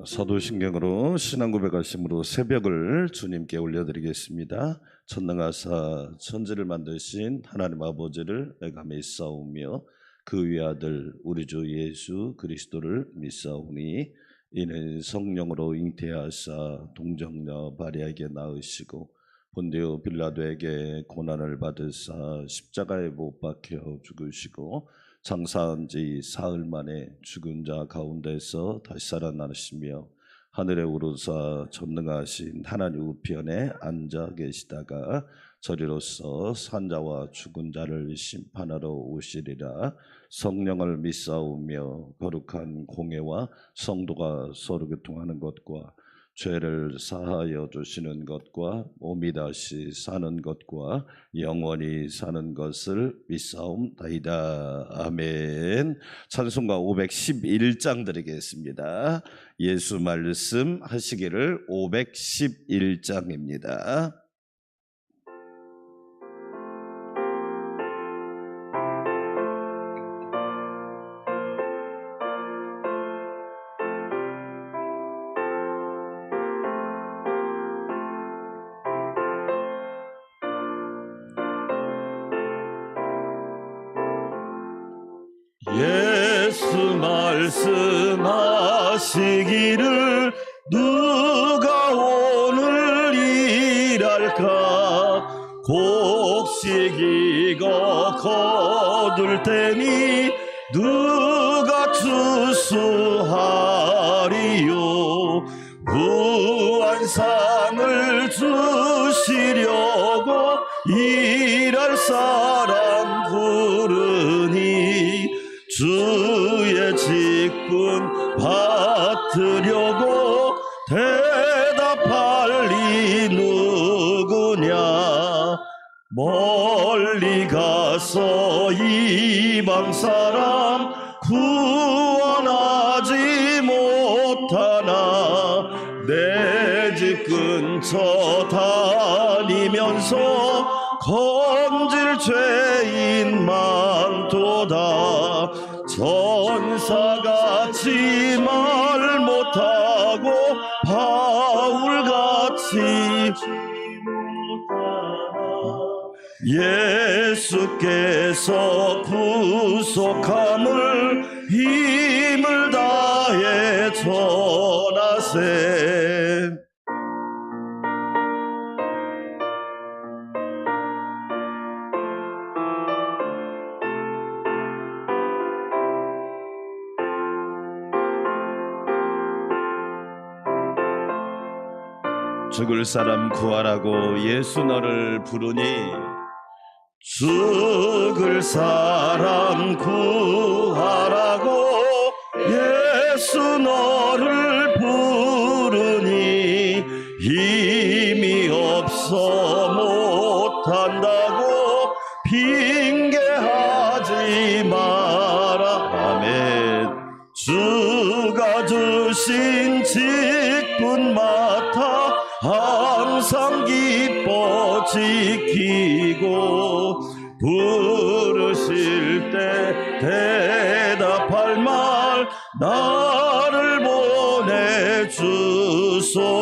사도신경으로 신앙 고백하심으로 새벽을 주님께 올려드리겠습니다. 전능하사 천지를 만드신 하나님 아버지를 감히 싸우며 그 위아들 우리 주 예수 그리스도를 믿사오니 이는 성령으로 잉태하사 동정녀 마리아에게 낳으시고 본디오 빌라도에게 고난을 받으사 십자가에 못 박혀 죽으시고 장사한 지 사흘 만에 죽은 자 가운데서 다시 살아나시며 하늘에 오르사 전능하신 하나님 우편에 앉아 계시다가 저리로서 산자와 죽은 자를 심판하러 오시리라. 성령을 믿사오며 거룩한 공회와 성도가 서로 교통하는 것과 죄를 사하여 주시는 것과 몸이 다시 사는 것과 영원히 사는 것을 믿사옵나이다. 아멘. 찬송가 511장 드리겠습니다. 예수 말씀 하시기를 511장입니다. 예수 말씀하시기를 누가 오늘 일할까 곡식 익어 거둘 테니 누가 추수하리요 무한상을 주시려고 일할 사람 부르니 주의 직분 받으려고 대답할 리 누구냐 멀리 가서 이방 사람 구원하지 못하나 내 집 근처 다니면서 건질 죄인 많도다 전사같이 말 못하고 바울같이 예수께서 구속함을 힘을 다해 전하세. 죽을 사람 구하라고 예수 너를 부르니 죽을 사람 구하라고 예수 너를 부르니 힘이 없어 못한다고 핑계하지 마라. 아멘. 주가 주신 직분 맡아 항상 기뻐 지키고 부르실 때 대답할 말 나를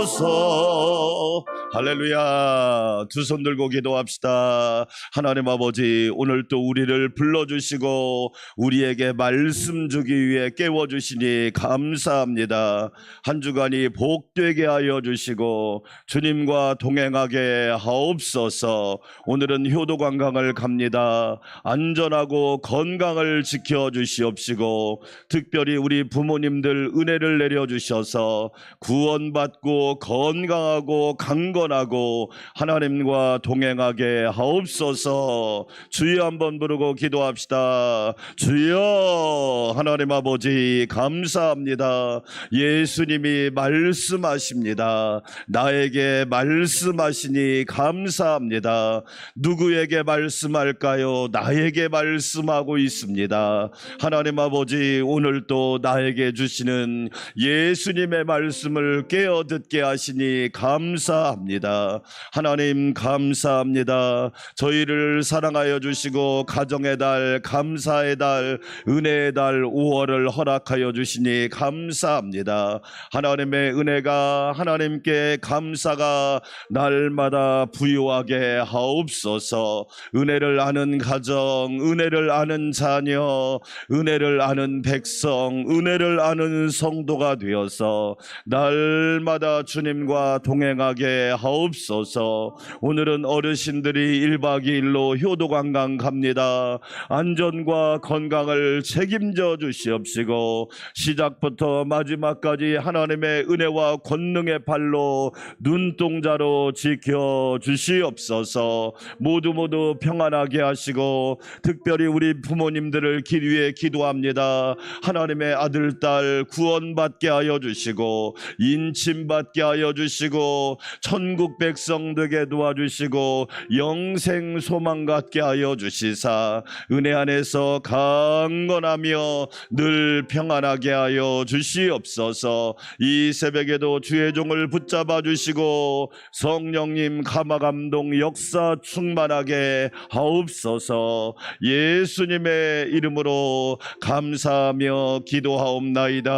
보내주소서. 할렐루야. 두 손 들고 기도합시다. 하나님 아버지, 오늘 또 우리를 불러주시고 우리에게 말씀 주기 위해 깨워주시니 감사합니다. 한 주간이 복되게 하여 주시고 주님과 동행하게 하옵소서. 오늘은 효도관광을 갑니다. 안전하고 건강을 지켜주시옵시고 특별히 우리 부모님들 은혜를 내려주셔서 구원받고 건강하고 강건하고 하나님과 동행하게 하옵소서. 주여 한번 부르고 기도합시다. 주여. 하나님 아버지 감사합니다. 예수님이 말씀하십니다. 나에게 말씀하시니 감사합니다. 누구에게 말씀할까요? 나에게 말씀하고 있습니다. 하나님 아버지, 오늘 또 나에게 주시는 예수님의 말씀을 깨어 듣게 하시니 감사합니다. 감사합니다. 하나님 감사합니다. 저희를 사랑하여 주시고 가정의 달, 감사의 달, 은혜의 달 5월을 허락하여 주시니 감사합니다. 하나님의 은혜가, 하나님께 감사가 날마다 부유하게 하옵소서. 은혜를 아는 가정, 은혜를 아는 자녀, 은혜를 아는 백성, 은혜를 아는 성도가 되어서 날마다 주님과 동행하게 하옵소서. 오늘은 어르신들이 1박 2일로 효도관광 갑니다. 안전과 건강을 책임져 주시옵시고 시작부터 마지막까지 하나님의 은혜와 권능의 팔로 눈동자로 지켜 주시옵소서. 모두 평안하게 하시고 특별히 우리 부모님들을 위해 기도합니다. 하나님의 아들, 딸 구원받게 하여 주시고 인침받게 하여 주시고 천국 백성 되게 도와주시고 영생 소망 갖게 하여 주시사 은혜 안에서 강건하며 늘 평안하게 하여 주시옵소서. 이 새벽에도 주의 종을 붙잡아 주시고 성령님 감화감동 역사 충만하게 하옵소서. 예수님의 이름으로 감사하며 기도하옵나이다.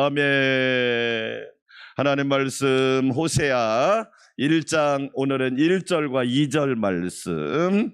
아멘. 하나님 말씀 호세아 1장, 오늘은 1절과 2절 말씀,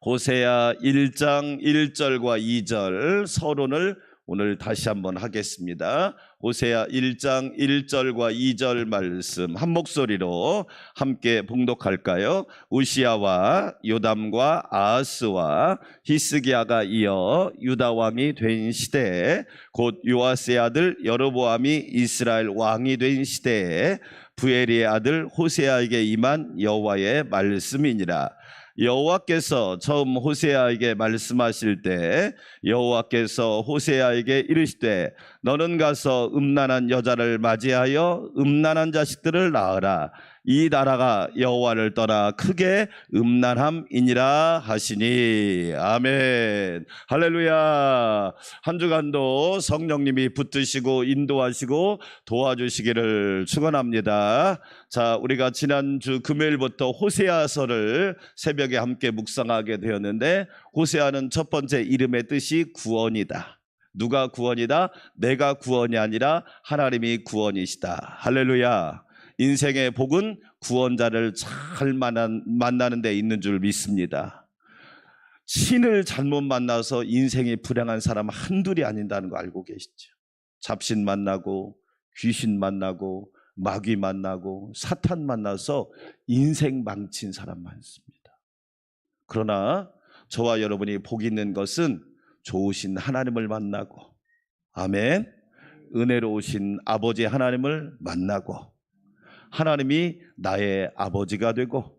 호세아 1장 1절과 2절 서론을 오늘 다시 한번 하겠습니다. 호세아 1장 1절과 2절 말씀 한 목소리로 함께 봉독할까요? 우시야와 요담과 아하스와 히스기야가 이어 유다 왕이 된 시대에, 곧 요아스의 아들 여로보암이 이스라엘 왕이 된 시대에 부엘리의 아들 호세아에게 임한 여호와의 말씀이니라. 여호와께서 처음 호세아에게 말씀하실 때 여호와께서 호세아에게 이르시되 너는 가서 음란한 여자를 맞이하여 음란한 자식들을 낳으라. 이 나라가 여호와를 떠나 크게 음란함이니라 하시니. 아멘. 할렐루야. 한 주간도 성령님이 붙드시고 인도하시고 도와주시기를 축원합니다. 자, 우리가 지난주 금요일부터 호세아서를 새벽에 함께 묵상하게 되었는데, 호세아는 첫 번째 이름의 뜻이 구원이다. 누가 구원이다? 내가 구원이 아니라 하나님이 구원이시다. 할렐루야. 인생의 복은 구원자를 잘 만나는 데 있는 줄 믿습니다. 신을 잘못 만나서 인생이 불행한 사람 한둘이 아닌다는 거 알고 계시죠? 잡신 만나고 귀신 만나고 마귀 만나고 사탄 만나서 인생 망친 사람 많습니다. 그러나 저와 여러분이 복 있는 것은 좋으신 하나님을 만나고, 아멘, 은혜로우신 아버지 하나님을 만나고, 하나님이 나의 아버지가 되고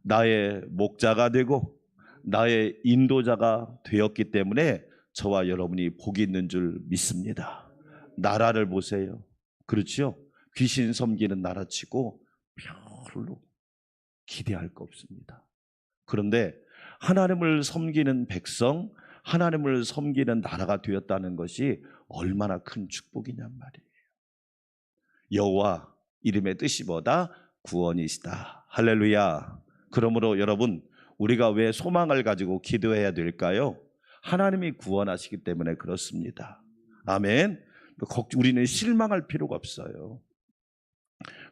나의 목자가 되고 나의 인도자가 되었기 때문에 저와 여러분이 복이 있는 줄 믿습니다. 나라를 보세요. 그렇죠? 귀신 섬기는 나라치고 별로 기대할 거 없습니다. 그런데 하나님을 섬기는 백성, 하나님을 섬기는 나라가 되었다는 것이 얼마나 큰 축복이냔 말이에요. 여호와 이름의 뜻이 뭐다? 구원이시다. 할렐루야. 그러므로 여러분, 우리가 왜 소망을 가지고 기도해야 될까요? 하나님이 구원하시기 때문에 그렇습니다. 아멘. 우리는 실망할 필요가 없어요.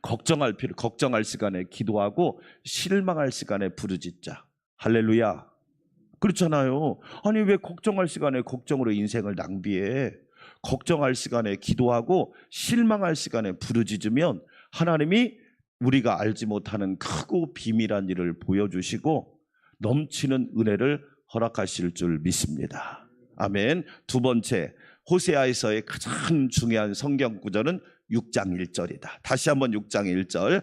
걱정할 시간에 기도하고 실망할 시간에 부르짖자. 할렐루야. 그렇잖아요. 아니, 왜 걱정할 시간에 걱정으로 인생을 낭비해? 걱정할 시간에 기도하고 실망할 시간에 부르짖으면 하나님이 우리가 알지 못하는 크고 비밀한 일을 보여주시고 넘치는 은혜를 허락하실 줄 믿습니다. 아멘. 두 번째, 호세아에서의 가장 중요한 성경 구절은 6장 1절이다. 다시 한번 6장 1절.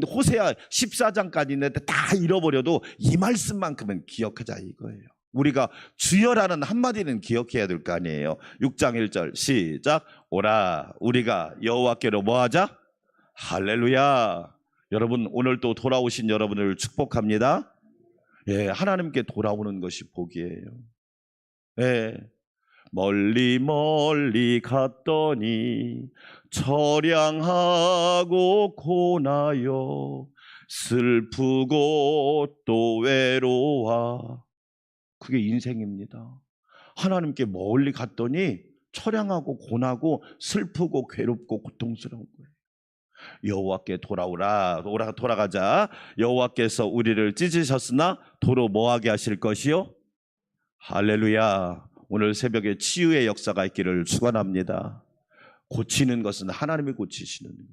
호세아 14장까지 있는데 다 잃어버려도 이 말씀만큼은 기억하자 이거예요. 우리가 주여라는 한마디는 기억해야 될 거 아니에요. 6장 1절 시작. 오라 우리가 여호와께로 뭐하자? 할렐루야. 여러분, 오늘 또 돌아오신 여러분을 축복합니다. 예, 하나님께 돌아오는 것이 복이에요. 예, 멀리 멀리 갔더니 처량하고 고나여 슬프고 또 외로워. 그게 인생입니다. 하나님께 멀리 갔더니 처량하고 고나고 슬프고 괴롭고 고통스러운 거예요. 여호와께 돌아가자. 여호와께서 우리를 찢으셨으나 도로 뭐하게 하실 것이요? 할렐루야. 오늘 새벽에 치유의 역사가 있기를 축원합니다. 고치는 것은 하나님이 고치시는 거예요.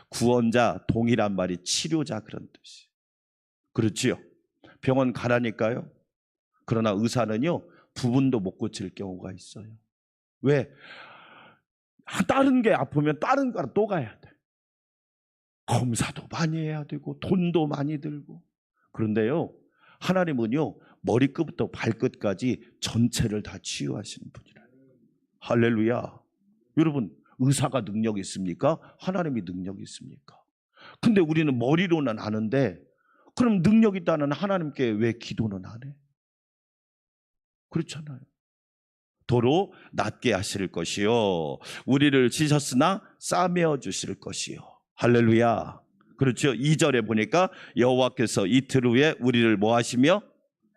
구원자, 동일한 말이 치료자, 그런 뜻이에요. 그렇지요? 병원 가라니까요. 그러나 의사는요, 부분도 못 고칠 경우가 있어요. 왜? 다른 게 아프면 다른 거로 또 가야 돼. 검사도 많이 해야 되고 돈도 많이 들고. 그런데요, 하나님은요, 머리끝부터 발끝까지 전체를 다 치유하시는 분이라요. 할렐루야. 여러분, 의사가 능력이 있습니까? 하나님이 능력이 있습니까? 근데 우리는 머리로는 아는데, 그럼 능력 있다는 하나님께 왜 기도는 안 해? 그렇잖아요. 도로 낫게 하실 것이요, 우리를 찢으셨으나 싸매어 주실 것이요. 할렐루야. 그렇죠. 2절에 보니까 여호와께서 이틀 후에 우리를 뭐 하시며?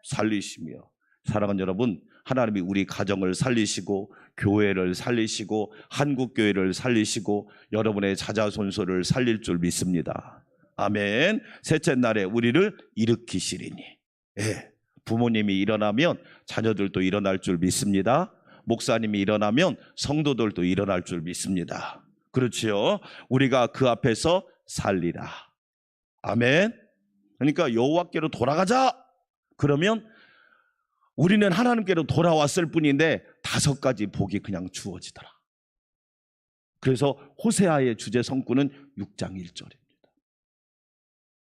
살리시며. 사랑하는 여러분, 하나님이 우리 가정을 살리시고 교회를 살리시고 한국교회를 살리시고 여러분의 자자손손을 살릴 줄 믿습니다. 아멘. 셋째 날에 우리를 일으키시리니. 예. 부모님이 일어나면 자녀들도 일어날 줄 믿습니다. 목사님이 일어나면 성도들도 일어날 줄 믿습니다. 그렇지요. 우리가 그 앞에서 살리라. 아멘. 그러니까 여호와께로 돌아가자. 그러면 우리는 하나님께로 돌아왔을 뿐인데 5가지 복이 그냥 주어지더라. 그래서 호세아의 주제 성구는 6장 1절입니다.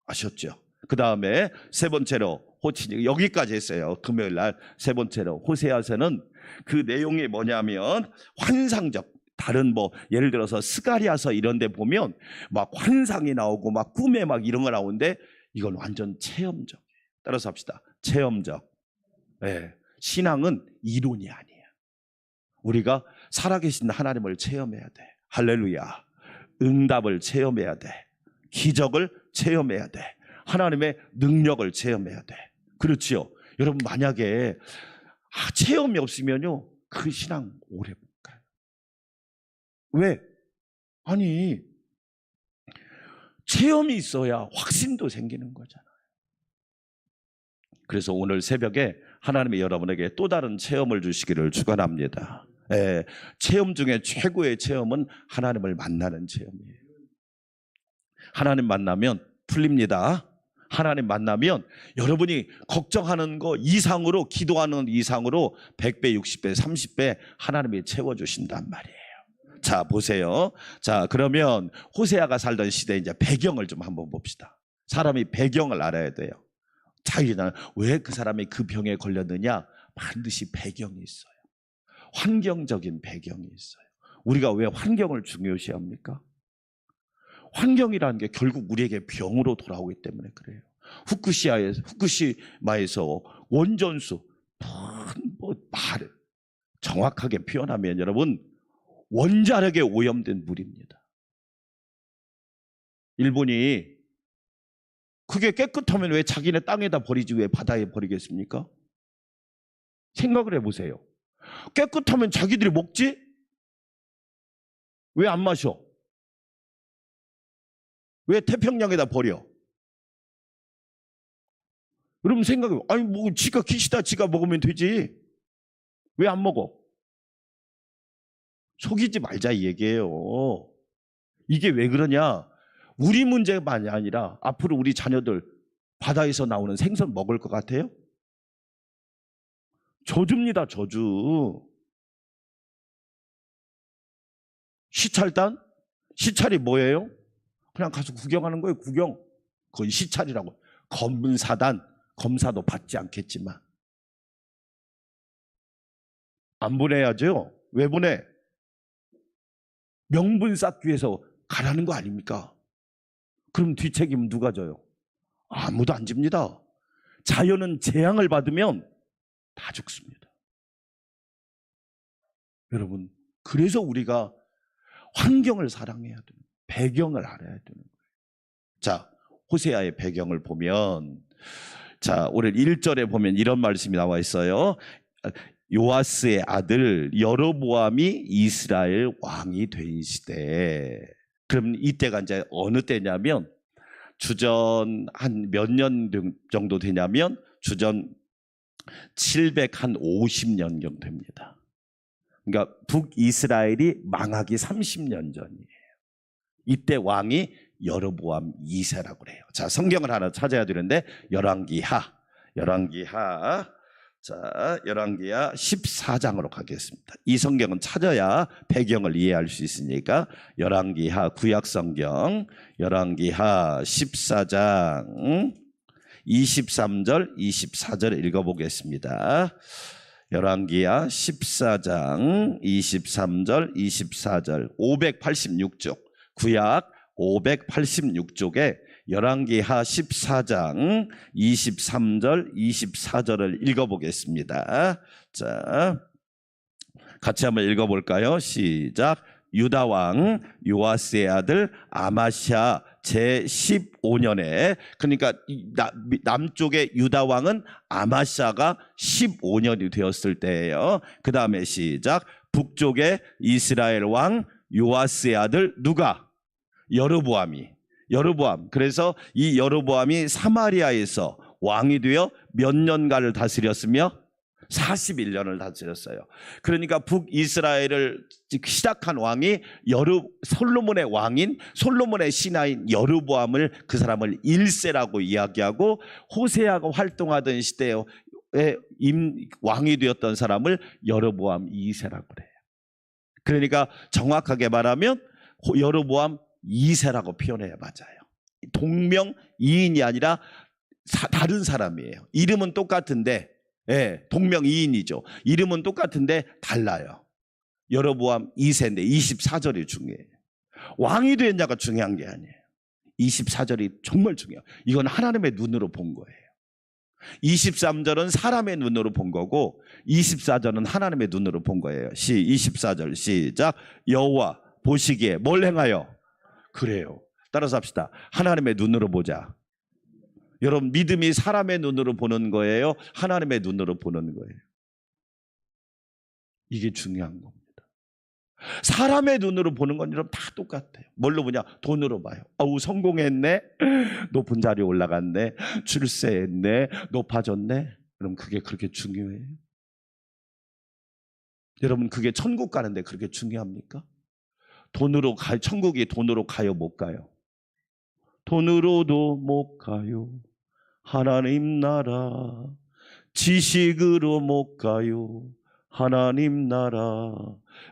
아셨죠? 그 다음에 세 번째로 여기까지 했어요. 금요일 날 세 번째로 호세아서는 그 내용이 뭐냐면 환상적, 다른 예를 들어서 스가랴서 이런 데 보면 막 환상이 나오고 막 꿈에 막 이런 거 나오는데 이건 완전 체험적이에요. 따라서 합시다. 체험적. 네. 신앙은 이론이 아니에요. 우리가 살아계신 하나님을 체험해야 돼. 할렐루야. 응답을 체험해야 돼. 기적을 체험해야 돼. 하나님의 능력을 체험해야 돼. 그렇지요. 여러분, 만약에 체험이 없으면요, 그 신앙 오래 못 가요. 왜? 아니, 체험이 있어야 확신도 생기는 거잖아요. 그래서 오늘 새벽에 하나님이 여러분에게 또 다른 체험을 주시기를 축원합니다. 체험 중에 최고의 체험은 하나님을 만나는 체험이에요. 하나님 만나면 풀립니다. 하나님 만나면 여러분이 걱정하는 거 이상으로, 기도하는 이상으로 100배, 60배, 30배 하나님이 채워주신단 말이에요. 자, 보세요. 자, 그러면 호세아가 살던 시대 이제 배경을 좀 한번 봅시다. 사람이 배경을 알아야 돼요. 자기는 왜 그 사람이 그 병에 걸렸느냐? 반드시 배경이 있어요. 환경적인 배경이 있어요. 우리가 왜 환경을 중요시합니까? 환경이라는 게 결국 우리에게 병으로 돌아오기 때문에 그래요. 후쿠시마에서 원전수, 말을 정확하게 표현하면 여러분, 원자력에 오염된 물입니다. 일본이 그게 깨끗하면 왜 자기네 땅에다 버리지 왜 바다에 버리겠습니까? 생각을 해보세요. 깨끗하면 자기들이 먹지? 왜 안 마셔? 왜 태평양에다 버려? 여러분 생각해. 아니 지가 기시다 지가 먹으면 되지. 왜 안 먹어? 속이지 말자 이 얘기예요. 이게 왜 그러냐? 우리 문제만이 아니라 앞으로 우리 자녀들 바다에서 나오는 생선 먹을 것 같아요? 저주입니다. 저주. 시찰단? 시찰이 뭐예요? 그냥 가서 구경하는 거예요. 구경. 그건 시찰이라고. 검사단. 검사도 받지 않겠지만 안 보내야죠. 왜 보내? 명분 쌓기 위해서 가라는 거 아닙니까? 그럼 뒷책임은 누가 져요? 아무도 안 집니다. 자연은 재앙을 받으면 다 죽습니다. 여러분, 그래서 우리가 환경을 사랑해야 되는 거예요. 배경을 알아야 되는 거예요. 자, 호세아의 배경을 보면, 자, 오늘 1절에 보면 이런 말씀이 나와 있어요. 요아스의 아들 여로보암이 이스라엘 왕이 된 시대. 그럼 이때가 이제 어느 때냐면, 주전 한 몇 년 정도 되냐면 주전 750년경 됩니다. 그러니까 북이스라엘이 망하기 30년 전이에요. 이때 왕이 여로보암 2세라고 그래요. 자, 성경을 하나 찾아야 되는데 열왕기하 자, 열왕기하 14장으로 가겠습니다. 이 성경은 찾아야 배경을 이해할 수 있으니까 열왕기하 구약성경 열왕기하 14장 23절 24절 읽어보겠습니다. 열왕기하 14장 23절 24절 586쪽 구약 586쪽에 열왕기하 14장 23절 24절을 읽어보겠습니다. 자, 같이 한번 읽어볼까요? 시작. 유다왕 요아스의 아들 아마시아 제15년에, 그러니까 남쪽의 유다왕은 아마시아가 15년이 되었을 때예요. 그 다음에 시작. 북쪽의 이스라엘 왕 요아스의 아들 누가? 여로보암. 그래서 이 여로보암이 사마리아에서 왕이 되어 몇 년간을 다스렸으며 41년을 다스렸어요. 그러니까 북이스라엘을 시작한 왕이 솔로몬의 왕인, 솔로몬의 신하인 여로보암을, 그 사람을 1세라고 이야기하고, 호세아가 활동하던 시대에 왕이 되었던 사람을 여로보암 2세라고 그래요. 그러니까 정확하게 말하면 여로보암 2세라고 표현해야 맞아요. 동명이인이 아니라 다른 사람이에요. 이름은 똑같은데, 예, 동명이인이죠. 이름은 똑같은데 달라요. 여로보암 2세인데 24절이 중요해요. 왕이 됐냐가 중요한 게 아니에요. 24절이 정말 중요해요. 이건 하나님의 눈으로 본 거예요. 23절은 사람의 눈으로 본 거고 24절은 하나님의 눈으로 본 거예요. 24절 시작. 여호와 보시기에 뭘 행하여? 그래요. 따라서 합시다. 하나님의 눈으로 보자. 여러분, 믿음이 사람의 눈으로 보는 거예요? 하나님의 눈으로 보는 거예요? 이게 중요한 겁니다. 사람의 눈으로 보는 건 여러분 다 똑같아요. 뭘로 보냐? 돈으로 봐요. 어우, 성공했네, 높은 자리에 올라갔네, 출세했네, 높아졌네. 그럼 그게 그렇게 중요해요? 여러분, 그게 천국 가는데 그렇게 중요합니까? 천국이 돈으로 가요, 못 가요? 돈으로도 못 가요. 하나님 나라. 지식으로 못 가요. 하나님 나라.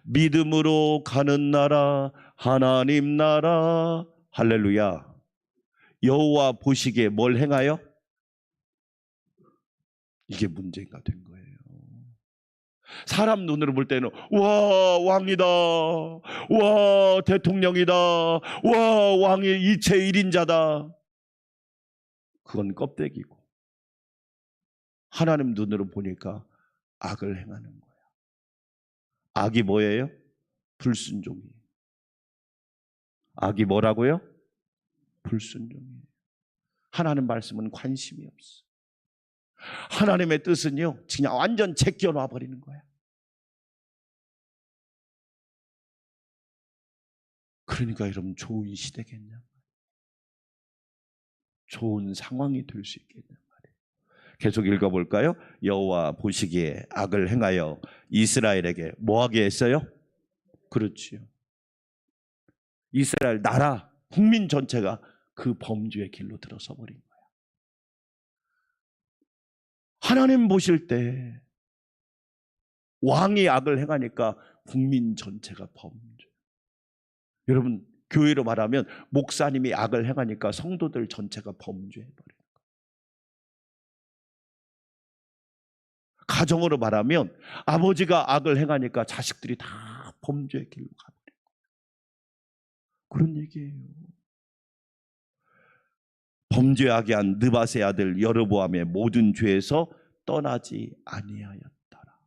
믿음으로 가는 나라. 하나님 나라. 할렐루야. 여호와 보시기에 뭘 행하여? 이게 문제가 된 거예요. 사람 눈으로 볼 때는 와, 왕이다, 와, 대통령이다, 와, 왕의 이체 1인자다. 그건 껍데기고, 하나님 눈으로 보니까 악을 행하는 거야. 악이 뭐예요? 불순종이에요. 악이 뭐라고요? 불순종이에요. 하나님 말씀은 관심이 없어. 하나님의 뜻은요, 그냥 완전 제껴놔 버리는 거야. 그러니까 여러분, 좋은 시대겠냐, 좋은 상황이 될 수 있겠냐 말이에요. 계속 읽어볼까요? 여호와 보시기에 악을 행하여 이스라엘에게 뭐하게 했어요? 그렇지요. 이스라엘 나라, 국민 전체가 그 범죄의 길로 들어서 버린 거야. 하나님 보실 때 왕이 악을 행하니까 국민 전체가 범죄. 여러분, 교회로 말하면 목사님이 악을 행하니까 성도들 전체가 범죄해버려요. 가정으로 말하면 아버지가 악을 행하니까 자식들이 다 범죄의 길로 가버려요. 그런 얘기예요. 범죄하게 한 느밧의 아들 여로보암의 모든 죄에서 떠나지 아니하였더라.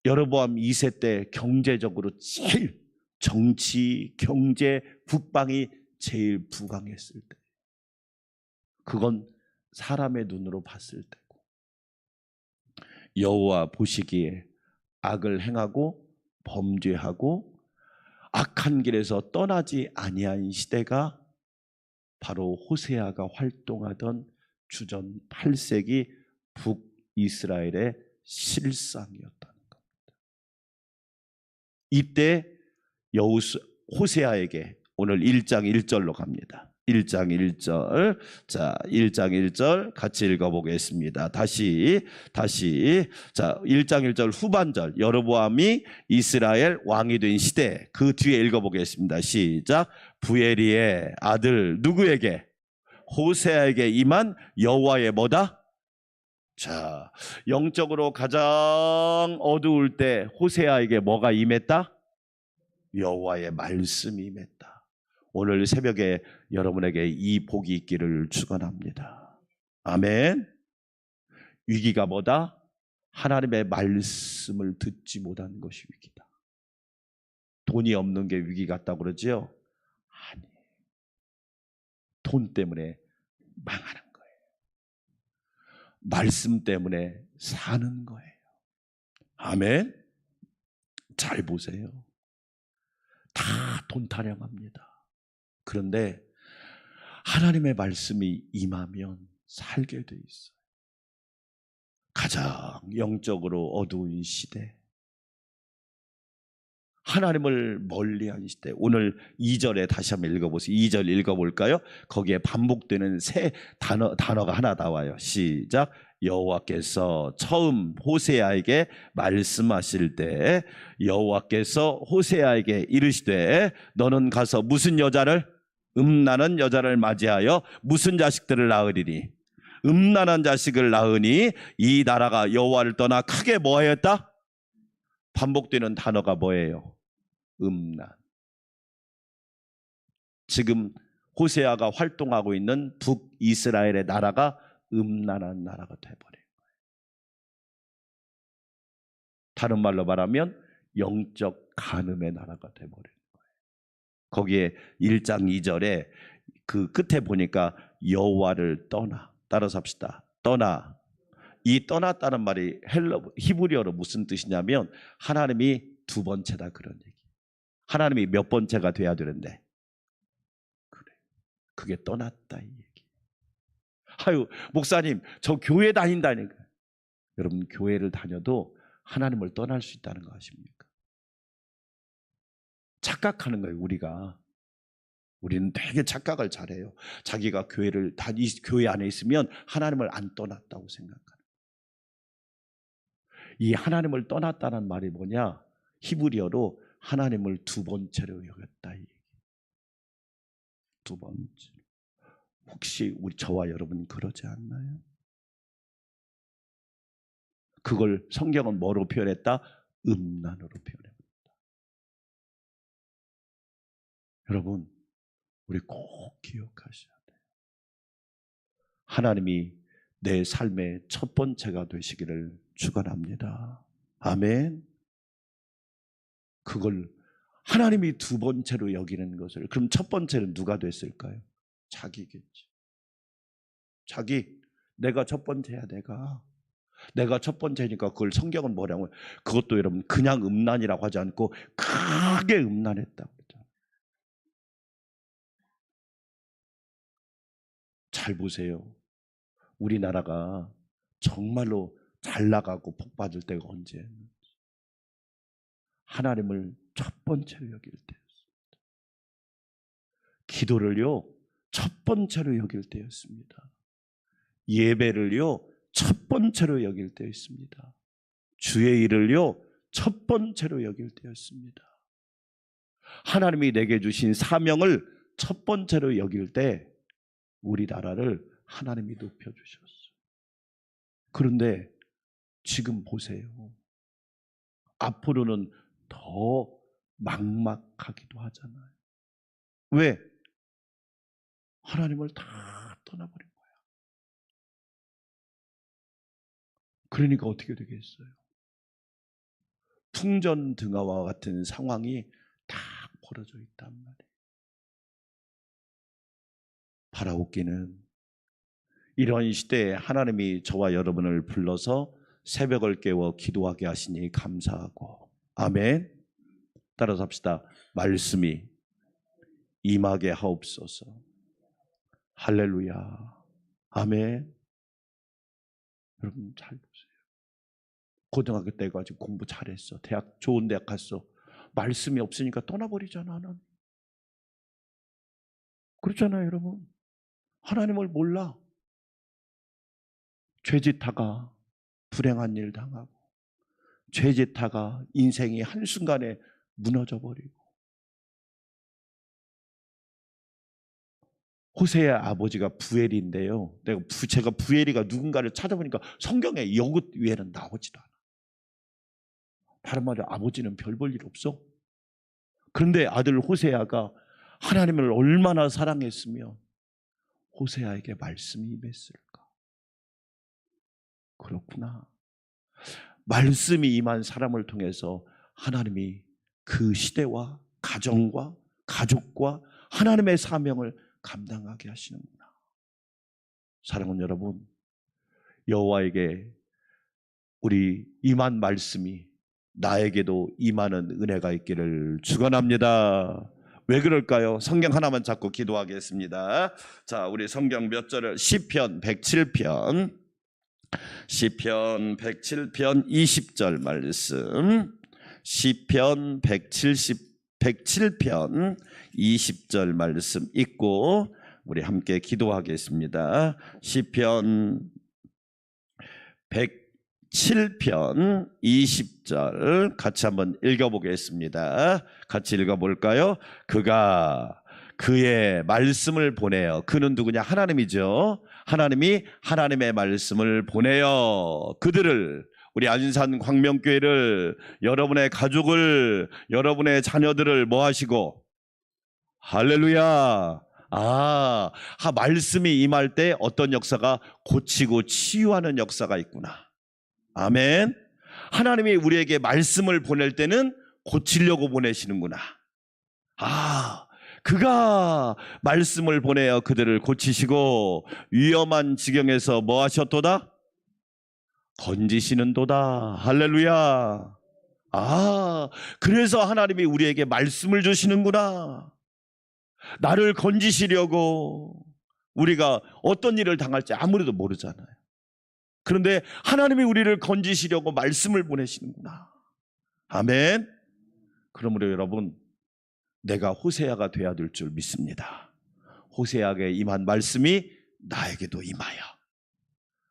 여로보암 2세 때 경제적으로 제일 정치, 경제, 국방이 제일 부강했을 때, 그건 사람의 눈으로 봤을 때고, 여호와 보시기에 악을 행하고 범죄하고 악한 길에서 떠나지 아니한 시대가 바로 호세아가 활동하던 주전 8세기 북이스라엘의 실상이었다는 겁니다. 이때 호세아에게 오늘 1장 1절로 갑니다. 1장 1절. 자, 1장 1절 같이 읽어보겠습니다. 다시. 자, 1장 1절 후반절. 여로보암이 이스라엘 왕이 된 시대. 그 뒤에 읽어보겠습니다. 시작. 부엘리의 아들 누구에게? 호세아에게 임한 여호와의 뭐다? 자, 영적으로 가장 어두울 때 호세아에게 뭐가 임했다? 여호와의 말씀이 임했다. 오늘 새벽에 여러분에게 이 복이 있기를 축원합니다. 아멘. 위기가 뭐다? 하나님의 말씀을 듣지 못한 것이 위기다. 돈이 없는 게 위기 같다고 그러지요? 아니, 돈 때문에 망하는 거예요. 말씀 때문에 사는 거예요. 아멘. 잘 보세요. 다 돈 타령합니다. 그런데 하나님의 말씀이 임하면 살게 돼 있어요. 가장 영적으로 어두운 시대, 하나님을 멀리한 시대. 오늘 2절에 다시 한번 읽어보세요. 2절 읽어볼까요? 거기에 반복되는 새 단어가 하나 나와요. 시작. 여호와께서 처음 호세아에게 말씀하실 때 여호와께서 호세아에게 이르시되 너는 가서 무슨 여자를? 음란한 여자를 맞이하여 무슨 자식들을 낳으리니? 음란한 자식을 낳으니 이 나라가 여호와를 떠나 크게 뭐하였다? 반복되는 단어가 뭐예요? 음란. 지금 호세아가 활동하고 있는 북이스라엘의 나라가 음란한 나라가 돼버린 거예요. 다른 말로 말하면 영적 간음의 나라가 돼버린 거예요. 거기에 1장 2절에 그 끝에 보니까 여호와를 떠나. 따라서 합시다. 떠나. 이 떠났다는 말이 히브리어로 무슨 뜻이냐면 하나님이 두 번째다 그런 얘기. 하나님이 몇 번째가 돼야 되는데 그래, 그게 떠났다 이 얘기. 아유 목사님 저 교회 다닌다니까. 여러분 교회를 다녀도 하나님을 떠날 수 있다는 거 아십니까? 착각하는 거예요. 우리는 되게 착각을 잘해요. 자기가 교회 안에 있으면 하나님을 안 떠났다고 생각하는 거예요. 이 하나님을 떠났다는 말이 뭐냐? 히브리어로 하나님을 두 번째로 여겼다 이 얘기. 두 번째. 혹시 저와 여러분 그러지 않나요? 그걸 성경은 뭐로 표현했다? 음란으로 표현했다. 여러분 우리 꼭 기억하셔야 돼요. 하나님이 내 삶의 첫 번째가 되시기를 축원합니다. 아멘. 그걸 하나님이 두 번째로 여기는 것을, 그럼 첫 번째는 누가 됐을까요? 자기겠지. 자기. 내가 첫 번째야. 내가 첫 번째니까. 그걸 성경은 뭐라고? 그것도 여러분 그냥 음란이라고 하지 않고 크게 음란했다고 그러죠. 잘 보세요. 우리나라가 정말로 잘 나가고 복 받을 때가 언제였는지. 하나님을 첫 번째로 여길 때였습니다. 기도를요 첫 번째로 여길 때였습니다. 예배를요 첫 번째로 여길 때였습니다. 주의 일을요 첫 번째로 여길 때였습니다. 하나님이 내게 주신 사명을 첫 번째로 여길 때 우리나라를 하나님이 높여주셨어요. 그런데 지금 보세요. 앞으로는 더 막막하기도 하잖아요. 왜? 하나님을 다 떠나버린 거야. 그러니까 어떻게 되겠어요? 풍전등화와 같은 상황이 딱 벌어져 있단 말이에요. 바라옵기는 이런 시대에 하나님이 저와 여러분을 불러서 새벽을 깨워 기도하게 하시니 감사하고, 아멘. 따라서 합시다. 말씀이 임하게 하옵소서. 할렐루야. 아멘. 여러분 잘 보세요. 고등학교 때 가지고 공부 잘했어. 대학 좋은 대학 갔어. 말씀이 없으니까 떠나버리잖아. 하나님. 그렇잖아요, 여러분. 하나님을 몰라. 죄짓다가 불행한 일 당하고, 죄짓다가 인생이 한순간에 무너져 버리고. 호세의 아버지가 부엘인데요. 제가 부엘이가 누군가를 찾아보니까 성경에 여굣 외에는 나오지도 않아. 다른 말로 아버지는 별 볼 일 없어. 그런데 아들 호세아가 하나님을 얼마나 사랑했으면 호세아에게 말씀이 임했을까. 그렇구나. 말씀이 임한 사람을 통해서 하나님이 그 시대와 가정과 가족과 하나님의 사명을 감당하게 하시는구나. 사랑하는 여러분, 여호와에게 우리 임한 말씀이 나에게도 임하는 은혜가 있기를 축원합니다. 왜 그럴까요? 성경 하나만 잡고 기도하겠습니다. 자, 우리 성경 몇 절을, 시편 107편 20절 말씀, 시편 107편 20절 말씀 읽고 우리 함께 기도하겠습니다. 시편 107편 20절 같이 한번 읽어보겠습니다. 같이 읽어볼까요? 그가 그의 말씀을 보내어, 그는 누구냐? 하나님이죠. 하나님이 하나님의 말씀을 보내어 그들을, 우리 안산 광명교회를, 여러분의 가족을, 여러분의 자녀들을 뭐 하시고, 할렐루야. 말씀이 임할 때 어떤 역사가, 고치고 치유하는 역사가 있구나. 아멘. 하나님이 우리에게 말씀을 보낼 때는 고치려고 보내시는구나. 그가 말씀을 보내어 그들을 고치시고 위험한 지경에서 뭐 하셨도다? 건지시는도다. 할렐루야. 그래서 하나님이 우리에게 말씀을 주시는구나. 나를 건지시려고. 우리가 어떤 일을 당할지 아무래도 모르잖아요. 그런데 하나님이 우리를 건지시려고 말씀을 보내시는구나. 아멘. 그러므로 여러분, 내가 호세아가 되어야 될 줄 믿습니다. 호세아에게 임한 말씀이 나에게도 임하여,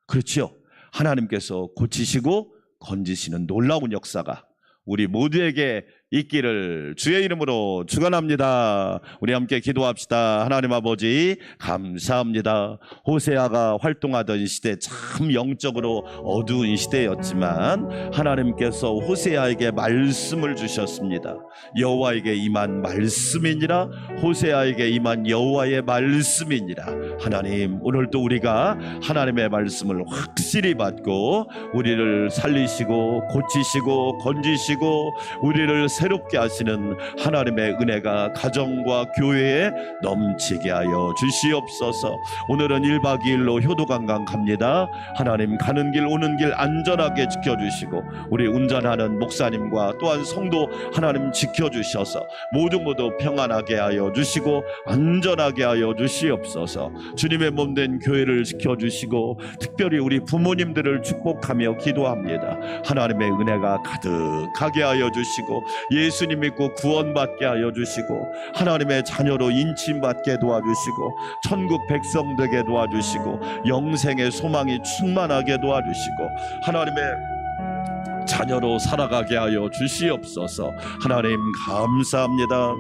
그렇지요, 하나님께서 고치시고 건지시는 놀라운 역사가 우리 모두에게 있기를 주의 이름으로 축원합니다. 우리 함께 기도합시다. 하나님 아버지 감사합니다. 호세아가 활동하던 시대 참 영적으로 어두운 시대였지만 하나님께서 호세아에게 말씀을 주셨습니다. 여호와에게 임한 말씀이니라. 호세아에게 임한 여호와의 말씀이니라. 하나님, 오늘도 우리가 하나님의 말씀을 확실히 받고 우리를 살리시고 고치시고 건지시고 우리를 새롭게 하시는 하나님의 은혜가 가정과 교회에 넘치게 하여 주시옵소서. 오늘은 1박 2일로 효도관광 갑니다. 하나님, 가는 길 오는 길 안전하게 지켜주시고 우리 운전하는 목사님과 또한 성도 하나님 지켜주셔서 모두 평안하게 하여 주시고 안전하게 하여 주시옵소서. 주님의 몸된 교회를 지켜주시고 특별히 우리 부모님들을 축복하며 기도합니다. 하나님의 은혜가 가득하게 하여 주시고 예수님 믿고 구원받게 하여 주시고 하나님의 자녀로 인침받게 도와주시고 천국 백성 되게 도와주시고 영생의 소망이 충만하게 도와주시고 하나님의 자녀로 살아가게 하여 주시옵소서. 하나님 감사합니다.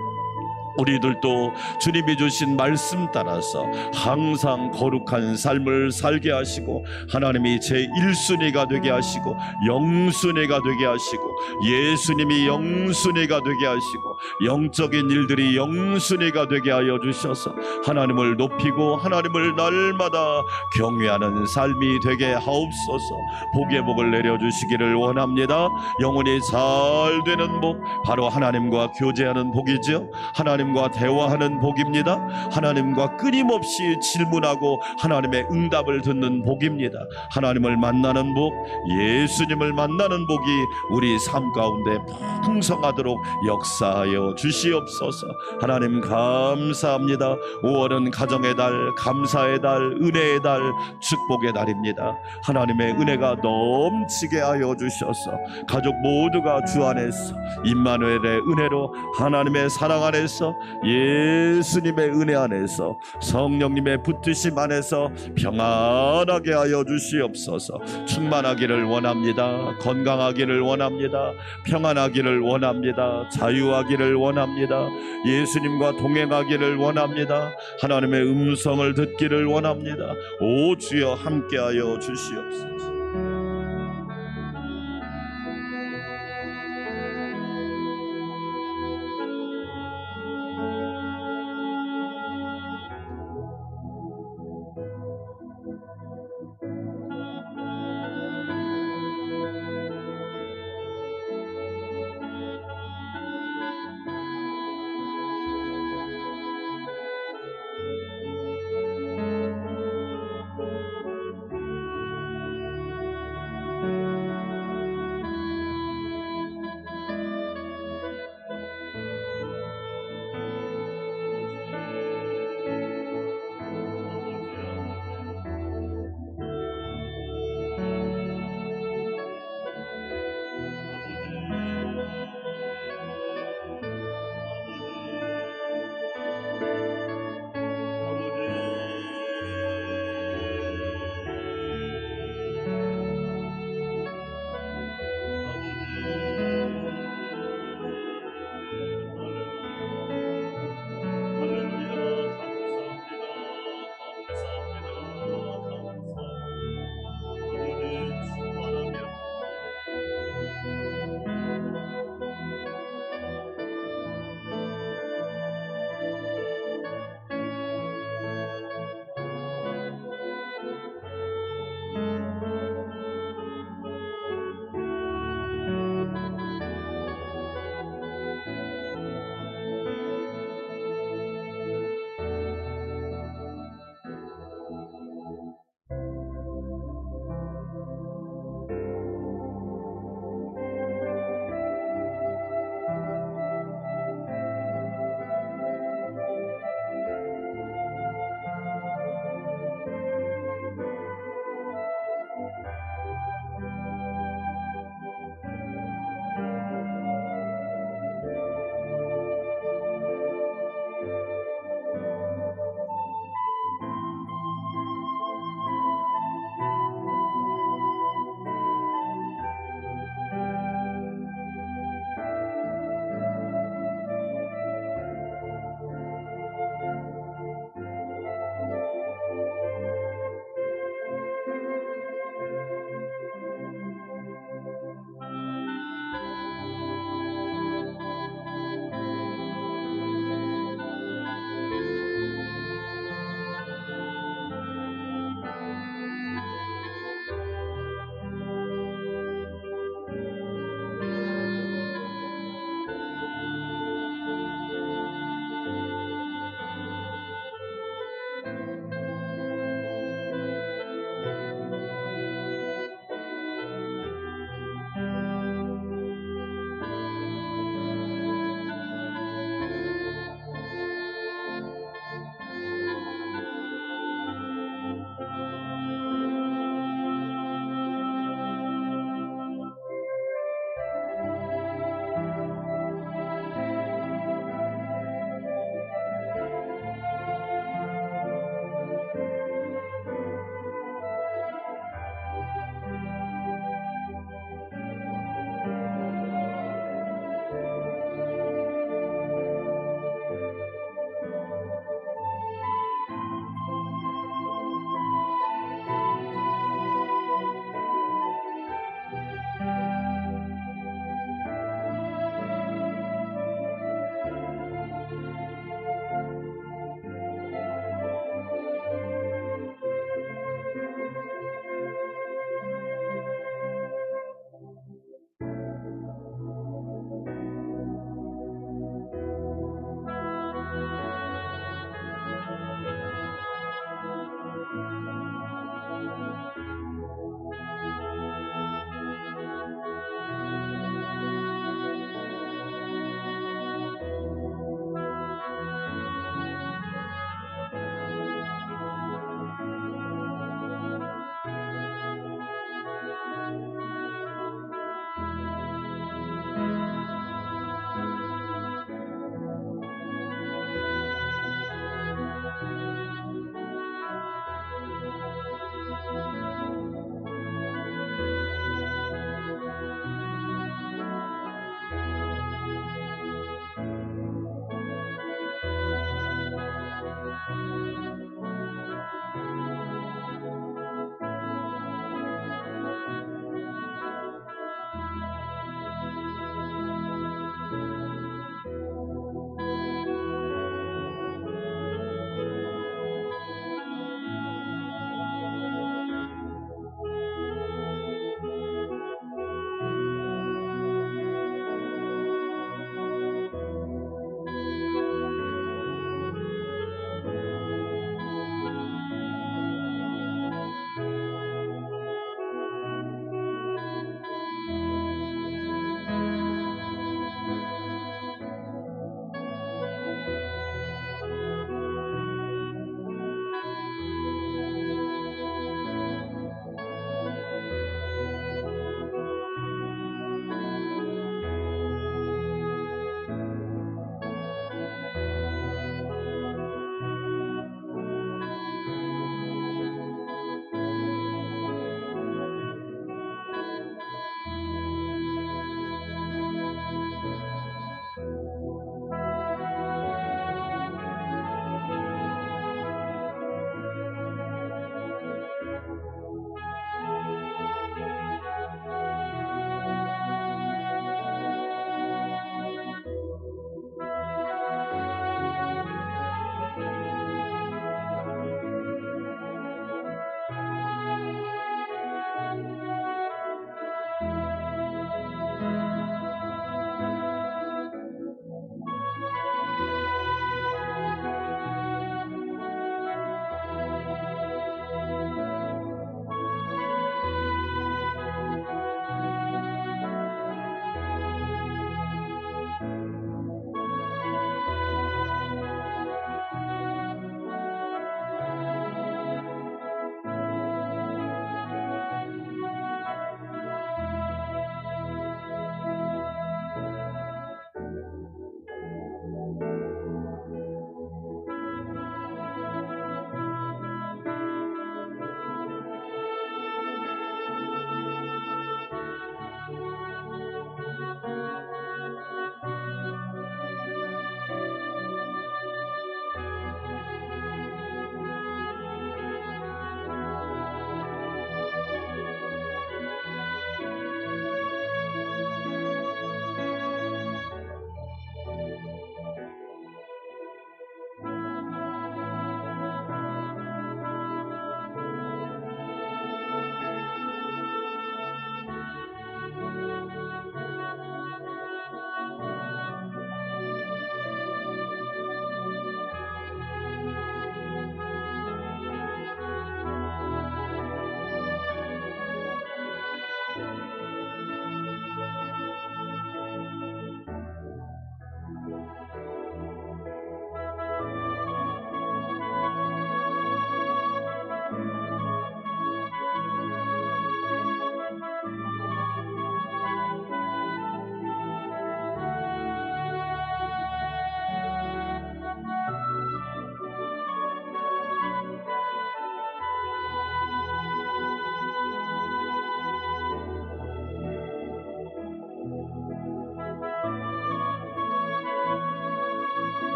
우리들도 주님이 주신 말씀 따라서 항상 거룩한 삶을 살게 하시고 하나님이 제 1순위가 되게 하시고 영순위가 되게 하시고 예수님이 영순위가 되게 하시고 영적인 일들이 영순위가 되게 하여 주셔서 하나님을 높이고 하나님을 날마다 경외하는 삶이 되게 하옵소서. 복의 복을 내려주시기를 원합니다. 영혼이 잘 되는 복, 바로 하나님과 교제하는 복이죠. 하나님과 대화하는 복입니다. 하나님과 끊임없이 질문하고 하나님의 응답을 듣는 복입니다. 하나님을 만나는 복, 예수님을 만나는 복이 우리 삶 가운데 풍성하도록 역사하여 주시옵소서. 하나님 감사합니다. 5월은 가정의 달, 감사의 달, 은혜의 달, 축복의 달입니다. 하나님의 은혜가 넘치게 하여 주셔서 가족 모두가 주 안에서 임마누엘의 은혜로 하나님의 사랑 안에서 예수님의 은혜 안에서 성령님의 붙으심 안에서 평안하게 하여 주시옵소서. 충만하기를 원합니다. 건강하기를 원합니다. 평안하기를 원합니다. 자유하기를 원합니다. 예수님과 동행하기를 원합니다. 하나님의 음성을 듣기를 원합니다. 오 주여 함께하여 주시옵소서.